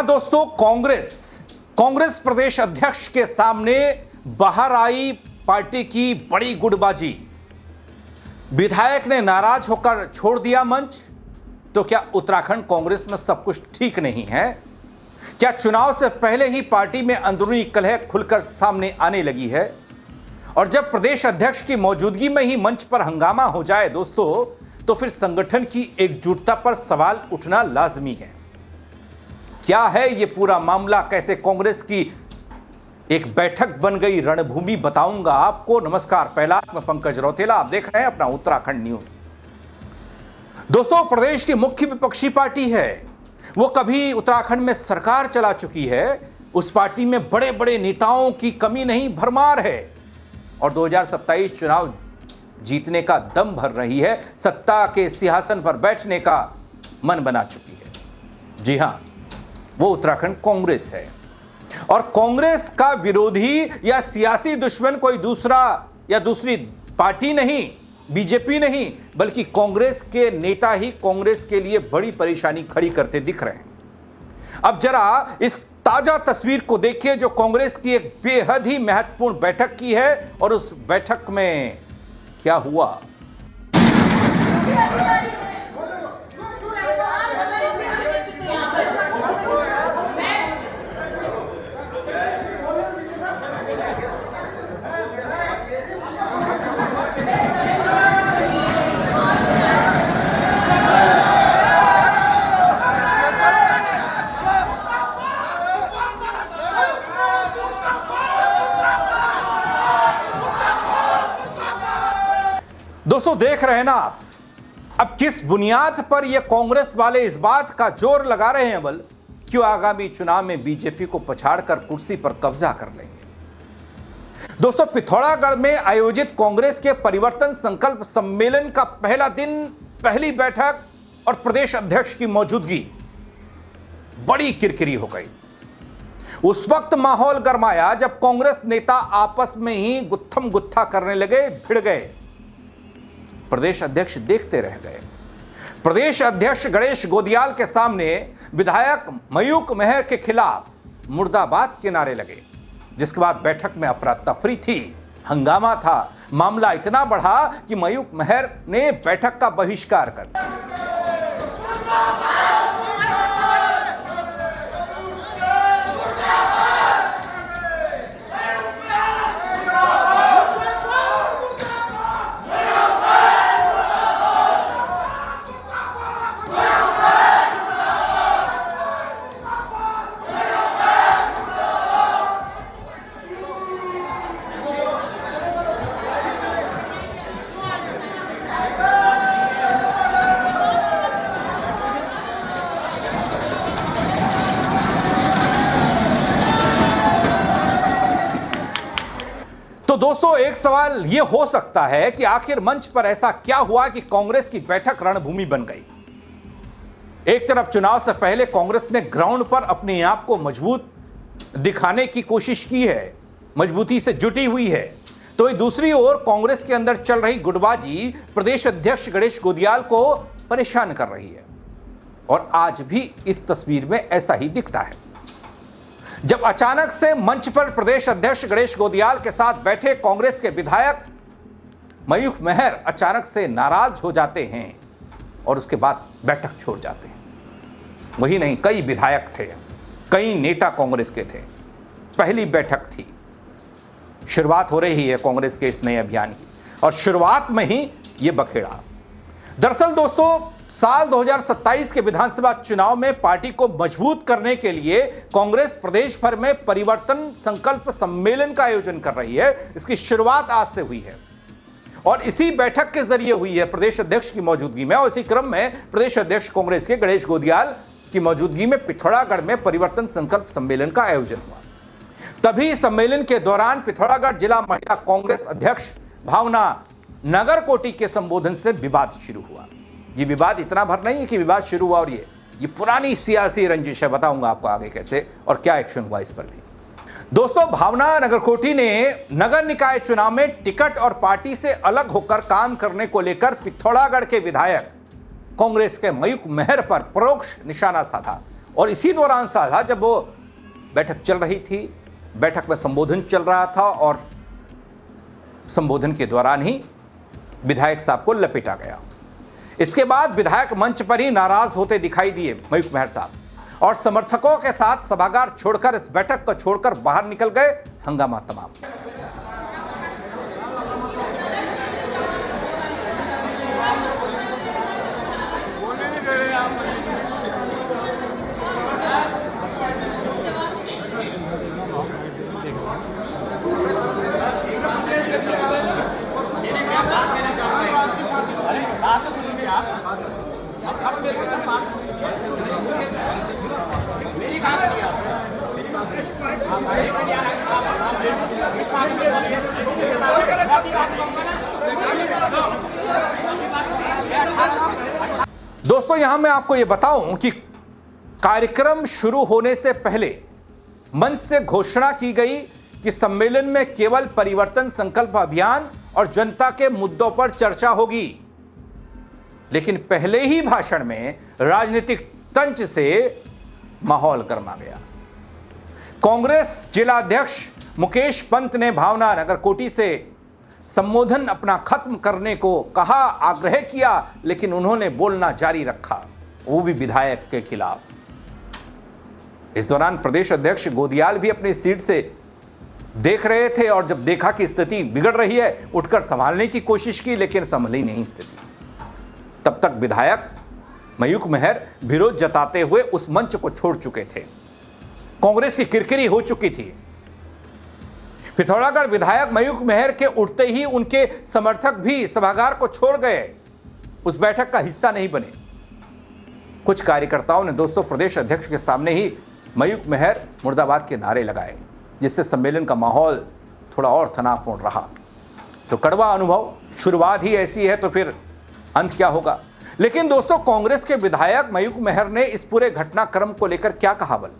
हां दोस्तों, कांग्रेस प्रदेश अध्यक्ष के सामने बाहर आई पार्टी की बड़ी गुटबाजी। विधायक ने नाराज होकर छोड़ दिया मंच। तो क्या उत्तराखंड कांग्रेस में सब कुछ ठीक नहीं है? क्या चुनाव से पहले ही पार्टी में अंदरूनी कलह खुलकर सामने आने लगी है? और जब प्रदेश अध्यक्ष की मौजूदगी में ही मंच पर हंगामा हो जाए दोस्तों, तो फिर संगठन की एकजुटता पर सवाल उठना लाजमी है। क्या है यह पूरा मामला? कैसे कांग्रेस की एक बैठक बन गई रणभूमि, बताऊंगा आपको। नमस्कार, पहला मैं पंकज रौतेला, आप देख रहे हैं अपना उत्तराखंड न्यूज। दोस्तों, प्रदेश की मुख्य विपक्षी पार्टी है, वो कभी उत्तराखंड में सरकार चला चुकी है। उस पार्टी में बड़े बड़े नेताओं की कमी नहीं, भरमार है, और 2027 चुनाव जीतने का दम भर रही है। सत्ता के सिंहासन पर बैठने का मन बना चुकी है। जी हां, वो उत्तराखंड कांग्रेस है। और कांग्रेस का विरोधी या सियासी दुश्मन कोई दूसरा या दूसरी पार्टी नहीं, बीजेपी नहीं, बल्कि कांग्रेस के नेता ही कांग्रेस के लिए बड़ी परेशानी खड़ी करते दिख रहे हैं। अब जरा इस ताजा तस्वीर को देखिए जो कांग्रेस की एक बेहद ही महत्वपूर्ण बैठक की है, और उस बैठक में क्या हुआ। दोस्तों, देख रहे हैं ना आप, अब किस बुनियाद पर ये कांग्रेस वाले इस बात का जोर लगा रहे हैं बल क्यों आगामी चुनाव में बीजेपी को पछाड़कर कुर्सी पर कब्जा कर लेंगे। दोस्तों, पिथौरागढ़ में आयोजित कांग्रेस के परिवर्तन संकल्प सम्मेलन का पहला दिन, पहली बैठक और प्रदेश अध्यक्ष की मौजूदगी, बड़ी किरकिरी हो गई। उस वक्त माहौल गरमाया जब कांग्रेस नेता आपस में ही गुत्थम गुत्था करने लगे, भिड़ गए। प्रदेश अध्यक्ष देखते रह गए। प्रदेश अध्यक्ष गणेश गोदियाल के सामने विधायक मयूक मेहर के खिलाफ मुर्दाबाद के नारे लगे, जिसके बाद बैठक में अफरा तफरी थी, हंगामा था। मामला इतना बढ़ा कि मयूक मेहर ने बैठक का बहिष्कार कर दिया। तो दोस्तों, एक सवाल यह हो सकता है कि आखिर मंच पर ऐसा क्या हुआ कि कांग्रेस की बैठक रणभूमि बन गई। एक तरफ चुनाव से पहले कांग्रेस ने ग्राउंड पर अपने आप को मजबूत दिखाने की कोशिश की है, मजबूती से जुटी हुई है, तो दूसरी ओर कांग्रेस के अंदर चल रही गुटबाजी प्रदेश अध्यक्ष गणेश गोदियाल को परेशान कर रही है। और आज भी इस तस्वीर में ऐसा ही दिखता है। जब अचानक से मंच पर प्रदेश अध्यक्ष गणेश गोदियाल के साथ बैठे कांग्रेस के विधायक मयूख मेहर अचानक से नाराज हो जाते हैं और उसके बाद बैठक छोड़ जाते हैं। वही नहीं, कई विधायक थे, कई नेता कांग्रेस के थे। पहली बैठक थी, शुरुआत हो रही है कांग्रेस के इस नए अभियान की, और शुरुआत में ही यह बखेड़ा। दरअसल दोस्तों, साल 2027 के विधानसभा चुनाव में पार्टी को मजबूत करने के लिए कांग्रेस प्रदेश भर में परिवर्तन संकल्प सम्मेलन का आयोजन कर रही है। इसकी शुरुआत आज से हुई है और इसी बैठक के जरिए हुई है प्रदेश अध्यक्ष की मौजूदगी में। और इसी क्रम में प्रदेश अध्यक्ष कांग्रेस के गणेश गोदियाल की मौजूदगी में पिथौरागढ़ में परिवर्तन संकल्प सम्मेलन का आयोजन हुआ। तभी सम्मेलन के दौरान पिथौरागढ़ जिला महिला कांग्रेस अध्यक्ष भावना नगरकोटी के संबोधन से विवाद शुरू हुआ। ये विवाद इतना भर नहीं है कि विवाद शुरू हुआ, और ये पुरानी सियासी रंजिश है। बताऊंगा आपको आगे कैसे और क्या एक्शन हुआ इस पर भी। दोस्तों, भावना नगरकोटी ने नगर निकाय चुनाव में टिकट और पार्टी से अलग होकर काम करने को लेकर पिथौरागढ़ के विधायक कांग्रेस के मयूख मेहर पर परोक्ष निशाना साधा। और इसी दौरान साधा जब वो बैठक चल रही थी, बैठक में संबोधन चल रहा था और संबोधन के दौरान ही विधायक साहब को लपेटा गया। इसके बाद विधायक मंच पर ही नाराज होते दिखाई दिए मयूख मेहर साहब और समर्थकों के साथ सभागार छोड़कर इस बैठक को छोड़कर बाहर निकल गए। हंगामा तमाम। दोस्तों, यहां मैं आपको यह बताऊं कि कार्यक्रम शुरू होने से पहले मंच से घोषणा की गई कि सम्मेलन में केवल परिवर्तन संकल्प अभियान और जनता के मुद्दों पर चर्चा होगी, लेकिन पहले ही भाषण में राजनीतिक तंज से माहौल गर्मा गया। कांग्रेस जिला अध्यक्ष मुकेश पंत ने भावना नगर कोटी से संबोधन अपना खत्म करने को कहा, आग्रह किया, लेकिन उन्होंने बोलना जारी रखा, वो भी विधायक के खिलाफ। इस दौरान प्रदेश अध्यक्ष गोदियाल भी अपनी सीट से देख रहे थे और जब देखा कि स्थिति बिगड़ रही है, उठकर संभालने की कोशिश की, लेकिन संभली नहीं स्थिति। तब तक विधायक मयूख मेहर विरोध जताते हुए उस मंच को छोड़ चुके थे। कांग्रेस की किरकिरी हो चुकी थी। पिथौरागढ़ विधायक मयूख मेहर के उठते ही उनके समर्थक भी सभागार को छोड़ गए, उस बैठक का हिस्सा नहीं बने। कुछ कार्यकर्ताओं ने दोस्तों प्रदेश अध्यक्ष के सामने ही मयूख मेहर मुर्दाबाद के नारे लगाए, जिससे सम्मेलन का माहौल थोड़ा और तनावपूर्ण रहा। तो कड़वा अनुभव, शुरुआत ही ऐसी है तो फिर अंत क्या होगा। लेकिन दोस्तों, कांग्रेस के विधायक मयूख मेहर ने इस पूरे घटनाक्रम को लेकर क्या कहा, बल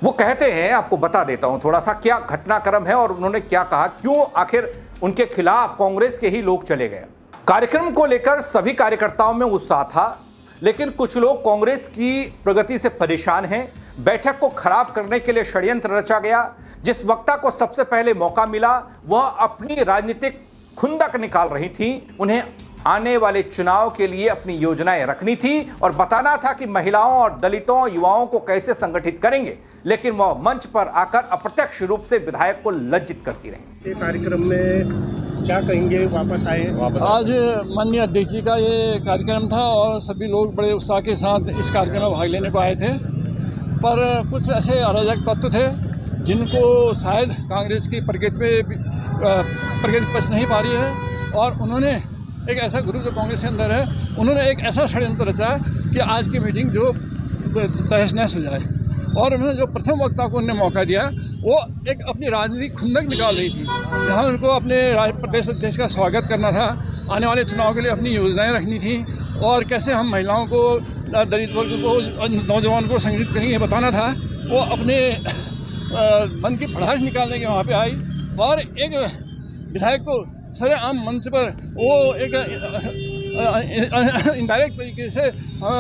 वो कहते हैं, आपको बता देता हूं थोड़ा सा क्या घटनाक्रम है और उन्होंने क्या कहा, क्यों आखिर उनके खिलाफ कांग्रेस के ही लोग चले गए। कार्यक्रम को लेकर सभी कार्यकर्ताओं में उत्साह था, लेकिन कुछ लोग कांग्रेस की प्रगति से परेशान हैं। बैठक को खराब करने के लिए षड्यंत्र रचा गया। जिस वक्ता को सबसे पहले मौका मिला वह अपनी राजनीतिक खुंदक निकाल रही थी। उन्हें आने वाले चुनाव के लिए अपनी योजनाएं रखनी थी और बताना था कि महिलाओं और दलितों, युवाओं को कैसे संगठित करेंगे, लेकिन वह मंच पर आकर अप्रत्यक्ष रूप से विधायक को लज्जित करती रही। कार्यक्रम में क्या कहेंगे, वापस आए? आज माननीय अध्यक्ष जी का ये कार्यक्रम था और सभी लोग बड़े उत्साह के साथ इस कार्यक्रम में भाग लेने को आए थे, पर कुछ ऐसे अराजक तत्व थे जिनको शायद कांग्रेस की प्रगति पच नहीं पा रही है और उन्होंने एक ऐसा ग्रुप जो कांग्रेस के अंदर है, उन्होंने एक ऐसा षड्यंत्र रचा कि आज की मीटिंग जो तहस नहस हो जाए। और उन्होंने जो प्रथम वक्ता को उन्होंने मौका दिया वो एक अपनी राजनीतिक खुंदक निकाल रही थी, जहां उनको अपने प्रदेश अध्यक्ष का स्वागत करना था, आने वाले चुनाव के लिए अपनी योजनाएं रखनी थी और कैसे हम महिलाओं को, दलित वर्ग को, नौजवान को संगठित करेंगे बताना था। वो अपने मन की भड़ास निकालने के वहाँ पे आई और एक विधायक को सरेआम मंच पर वो एक इनडायरेक्ट तरीके से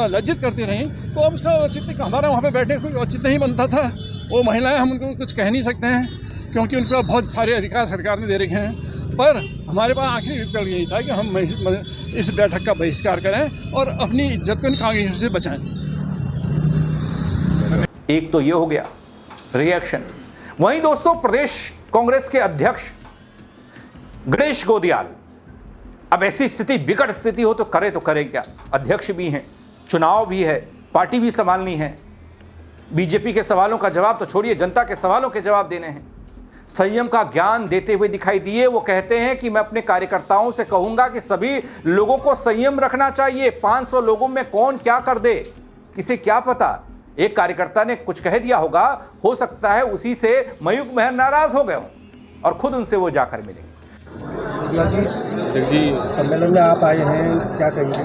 लज्जित करती रहीं। तो अब उसका औचित्य हमारा वहाँ पे बैठने कोई औचित्य नहीं बनता था। वो महिलाएं, हम उनको कुछ कह नहीं सकते हैं क्योंकि उनको बहुत सारे अधिकार सरकार ने दे रखे हैं, पर हमारे पास आखिरी विकल्प यही था कि हम इस बैठक का बहिष्कार करें और अपनी इज्जत को इन कांग्रेसियों से बचाएं। एक तो ये हो गया रिएक्शन। वहीं दोस्तों प्रदेश कांग्रेस के अध्यक्ष गणेश गोदियाल, अब ऐसी स्थिति, विकट स्थिति हो तो करे क्या। अध्यक्ष भी हैं, चुनाव भी है, पार्टी भी संभालनी है, बीजेपी के सवालों का जवाब तो छोड़िए, जनता के सवालों के जवाब देने हैं। संयम का ज्ञान देते हुए दिखाई दिए। वो कहते हैं कि मैं अपने कार्यकर्ताओं से कहूंगा कि सभी लोगों को संयम रखना चाहिए। 500 लोगों में कौन क्या कर दे, किसे क्या पता। एक कार्यकर्ता ने कुछ कह दिया होगा, हो सकता है उसी से मयूख मेहर नाराज हो गए हों और खुद उनसे वो जाकर मिलेंगे। जी, सम्मेलन में आप आए हैं, क्या कहेंगे?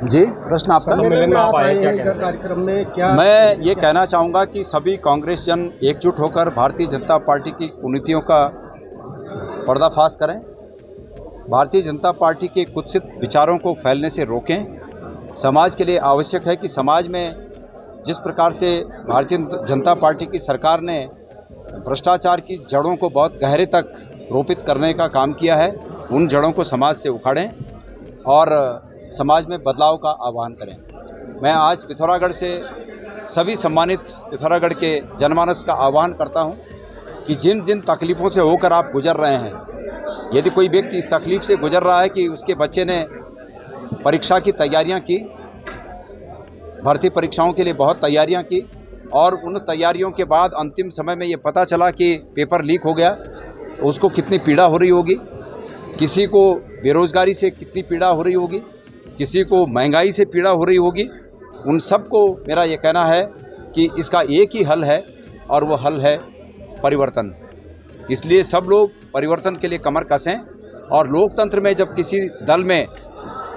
जी, प्रश्न आपका? सम्मेलन में आप आए हैं, कार्यक्रम में क्या? मैं ये कहना चाहूँगा कि सभी कांग्रेस जन एकजुट होकर भारतीय जनता पार्टी की कुनीतियों का पर्दाफाश करें, भारतीय जनता पार्टी के कुत्सित विचारों को फैलने से रोकें समाज के लिए आवश्यक है कि समाज में जिस प्रकार से भारतीय जनता पार्टी की सरकार ने भ्रष्टाचार की जड़ों को बहुत गहरे तक रोपित करने का काम किया है, उन जड़ों को समाज से उखाड़ें और समाज में बदलाव का आह्वान करें। मैं आज पिथौरागढ़ से सभी सम्मानित पिथौरागढ़ के जनमानस का आह्वान करता हूं कि जिन जिन तकलीफ़ों से होकर आप गुजर रहे हैं, यदि कोई व्यक्ति इस तकलीफ़ से गुजर रहा है कि उसके बच्चे ने परीक्षा की तैयारियां की, भर्ती परीक्षाओं के लिए बहुत तैयारियां की और उन तैयारियों के बाद अंतिम समय में ये पता चला कि पेपर लीक हो गया, तो उसको कितनी पीड़ा हो रही होगी, किसी को बेरोज़गारी से कितनी पीड़ा हो रही होगी, किसी को महंगाई से पीड़ा हो रही होगी। उन सबको मेरा ये कहना है कि इसका एक ही हल है और वो हल है परिवर्तन। इसलिए सब लोग परिवर्तन के लिए कमर कसें और लोकतंत्र में जब किसी दल में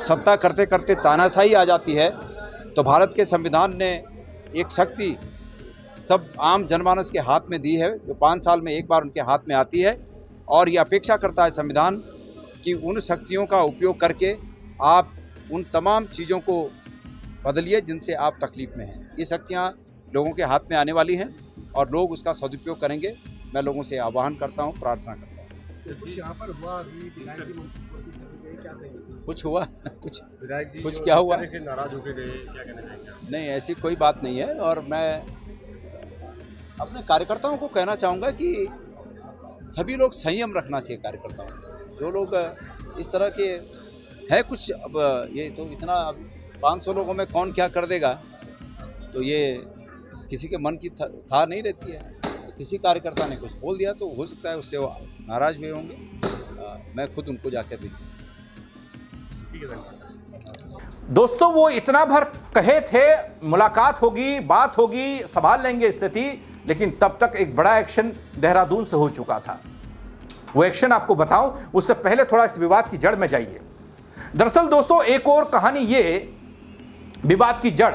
सत्ता करते करते तानाशाही आ जाती है तो भारत के संविधान ने एक शक्ति सब आम जनमानस के हाथ में दी है, जो 5 साल में एक बार उनके हाथ में आती है और ये अपेक्षा करता है संविधान कि उन शक्तियों का उपयोग करके आप उन तमाम चीज़ों को बदलिए जिनसे आप तकलीफ़ में हैं। ये शक्तियाँ लोगों के हाथ में आने वाली हैं और लोग उसका सदुपयोग करेंगे। मैं लोगों से आह्वान करता हूँ, प्रार्थना करता हूँ। कुछ यहाँ पर हुआ अभी विधायक जी मंच पर क्या कहेंगे? कुछ हुआ विधायक जी कुछ क्या हुआ? नाराज होकर गए, क्या कहना चाहेंगे आप? नहीं, ऐसी कोई बात नहीं है और मैं अपने कार्यकर्ताओं को कहना चाहूँगा कि सभी लोग संयम रखना चाहिए। कार्यकर्ताओं को, जो लोग इस तरह के है कुछ, अब ये तो इतना अब 500 लोगों में कौन क्या कर देगा, तो ये किसी के मन की था नहीं रहती है। किसी कार्यकर्ता ने कुछ बोल दिया तो हो सकता है उससे वो नाराज हुए होंगे। मैं खुद उनको जाकर भी दोस्तों, वो इतना भर कहे थे मुलाकात होगी, बात होगी, संभाल लेंगे स्थिति, लेकिन तब तक एक बड़ा एक्शन देहरादून से हो चुका था। वो एक्शन आपको बताऊं, उससे पहले थोड़ा इस विवाद की जड़ में जाइए। दरअसल दोस्तों, एक और कहानी, ये विवाद की जड़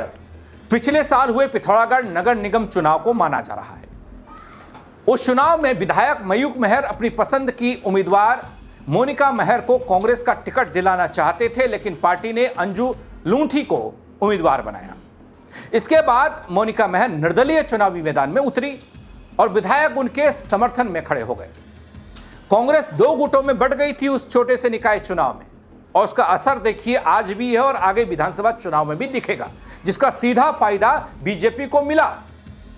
पिछले साल हुए पिथौरागढ़ नगर निगम चुनाव को माना जा रहा है। उस चुनाव में विधायक मयूख महर अपनी पसंद की उम्मीदवार मोनिका महर को कांग्रेस का टिकट दिलाना चाहते थे, लेकिन पार्टी ने अंजू लूंठी को उम्मीदवार बनाया। इसके बाद मोनिका महर निर्दलीय चुनावी मैदान में उतरी और विधायक उनके समर्थन में खड़े हो गए। कांग्रेस 2 गुटों में बढ़ गई थी उस छोटे से निकाय चुनाव में, और उसका असर देखिए आज भी है और आगे विधानसभा चुनाव में भी दिखेगा, जिसका सीधा फायदा बीजेपी को मिला।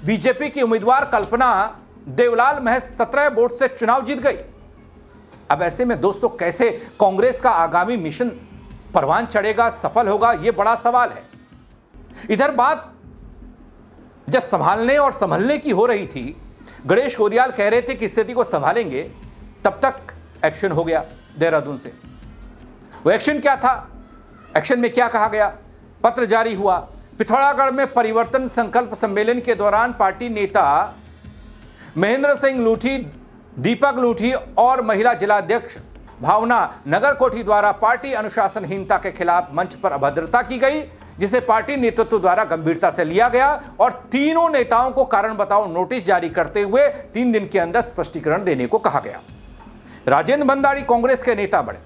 बीजेपी की उम्मीदवार कल्पना देवलाल महज 17 वोट से चुनाव जीत गई। अब ऐसे में दोस्तों, कैसे कांग्रेस का आगामी मिशन परवान चढ़ेगा, सफल होगा, यह बड़ा सवाल है। इधर बात जब संभालने और संभलने की हो रही थी, गणेश गोदियाल कह रहे थे कि स्थिति को संभालेंगे, तब तक एक्शन हो गया देहरादून से। वो एक्शन क्या था? एक्शन में क्या कहा गया? पत्र जारी हुआ। पिथौरागढ़ में परिवर्तन संकल्प सम्मेलन के दौरान पार्टी नेता महेंद्र सिंह लूठी, दीपक लूठी और महिला जिलाध्यक्ष भावना नगरकोटी द्वारा पार्टी अनुशासनहीनता के खिलाफ मंच पर अभद्रता की गई, जिसे पार्टी नेतृत्व द्वारा गंभीरता से लिया गया और तीनों नेताओं को कारण बताओ नोटिस जारी करते हुए 3 दिन के अंदर स्पष्टीकरण देने को कहा गया। राजेंद्र भंडारी कांग्रेस के नेता बड़े,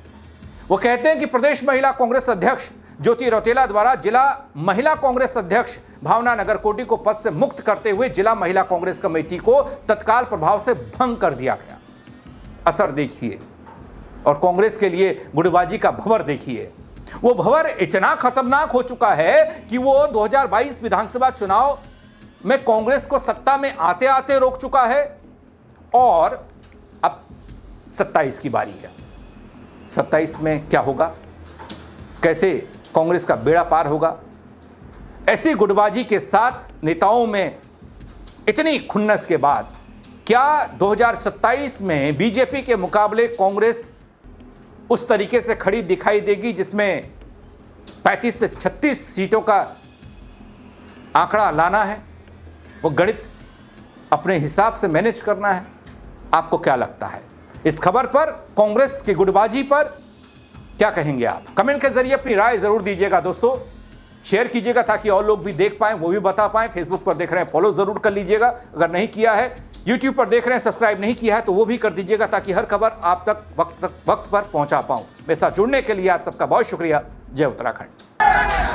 वो कहते हैं कि प्रदेश महिला कांग्रेस अध्यक्ष ज्योति रौतेला द्वारा जिला महिला कांग्रेस अध्यक्ष भावना नगरकोटी को पद से मुक्त करते हुए जिला महिला कांग्रेस कमेटी को तत्काल प्रभाव से भंग कर दिया गया। असर देखिए, और कांग्रेस के लिए गुटबाजी का भंवर देखिए। वो भंवर इतना खतरनाक हो चुका है कि वो 2022 विधानसभा चुनाव में कांग्रेस को सत्ता में आते आते रोक चुका है और अब 27 की बारी है। 27 में क्या होगा, कैसे कांग्रेस का बेड़ा पार होगा? ऐसी गुटबाजी के साथ नेताओं में इतनी खुन्नस के बाद क्या 2027 में बीजेपी के मुकाबले कांग्रेस उस तरीके से खड़ी दिखाई देगी जिसमें 35 से 36 सीटों का आंकड़ा लाना है, वो गणित अपने हिसाब से मैनेज करना है? आपको क्या लगता है इस खबर पर, कांग्रेस की गुटबाजी पर क्या कहेंगे आप? कमेंट के जरिए अपनी राय जरूर दीजिएगा दोस्तों, शेयर कीजिएगा ताकि और लोग भी देख पाएं, वो भी बता पाएं। फेसबुक पर देख रहे हैं फॉलो जरूर कर लीजिएगा अगर नहीं किया है, यूट्यूब पर देख रहे हैं सब्सक्राइब नहीं किया है तो वो भी कर दीजिएगा ताकि हर खबर आप तक वक्त पर पहुंचा पाऊं। मेरे साथ जुड़ने के लिए आप सबका बहुत शुक्रिया। जय उत्तराखंड।